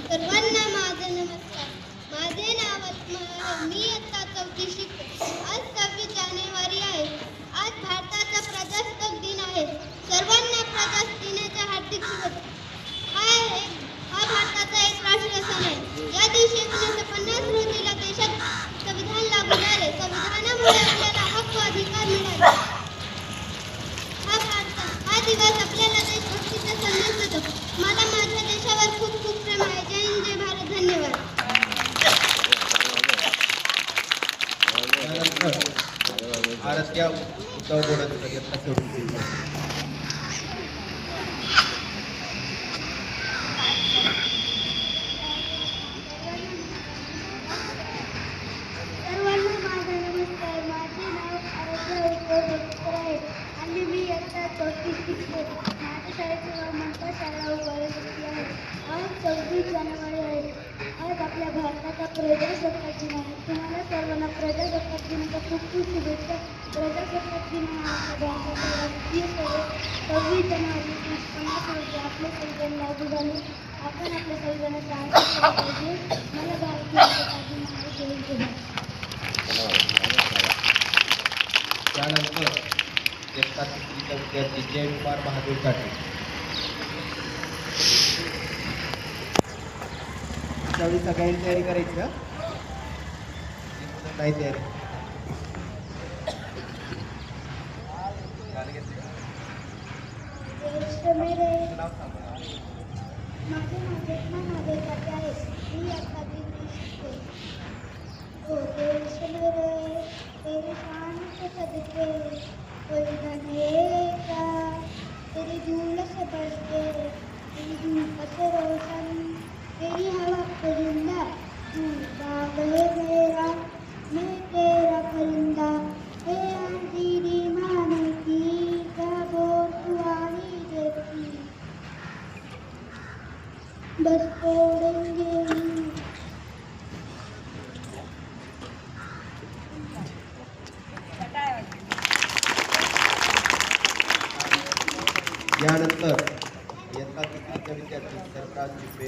सर्वांना माझा नमस्कार. माझे नाव मी इयत्ता 4थी शिकते. आज 26 जानेवारी आहे. आज भारताचा प्रजासत्ताक दिन आहे. सर्वांना प्रजासत्ताक दिनाच्या हार्दिक शुभेच्छा. हा भारताचा एक राष्ट्रीय सण आहे. या दिवशी 1950 रोजीला देशात संविधान लागू झाले. संविधानामुळे आपल्याला हक्क व अधिकार मिळाले. हा दिवस आपल्याला देशभक्तीचा संदेश देतो. मला माझ्या देशावर खूप खूप प्रेम आहे. जय हिंद, जय भारत. धन्यवाद. आरत्या उत्सव बोलत सर्वांना माझा नमस्कार. माझे नाव आराध्या उत्सव आहे आणि मी इयत्ता 4थी शिकते. माझ्या शाळेचे नाव मनपा शाळा उभारली आहे. आज 26 जानेवारी आहे. आज आपल्या भारताचा प्रजासत्ताक दिन आहे. तुम्हाला सर्वांना प्रजासत्ताक दिनाच्या खूप खूप शुभेच्छा. प्रजासत्ताक दिन हा आपल्या भारताचा राष्ट्रीय सण आहे. 26 जानेवारी 1950 रोजी आपले संविधान लागू झाले. आपण आपल्या संविधानाचा आदर केला पाहिजे. मला भारतीय त्यानंतर इयत्ता 3च्या विद्यार्थी जयकुमार बहादूर काटे. त्यावेळी सगळ्यांनी तयारी करायची का? नाही तयारी. माझे नाव जयकुमार बहादूर काटे आहे. मी इयत्ता 3ची शिकते. ओ देश मेरे तेरी शान के सदके कोई बनेगा तेरी धूल से बढ़ के तेरी धूप से रोशन तेरी हवा परिंदा तू बाग है मेरा मैं तेरा परिंदा हे आंधी माने की जागो तू आनी देती बस तोड़ेंगे यानंतर इयत्ता 3च्या विद्यार्थी सरफराज चिपे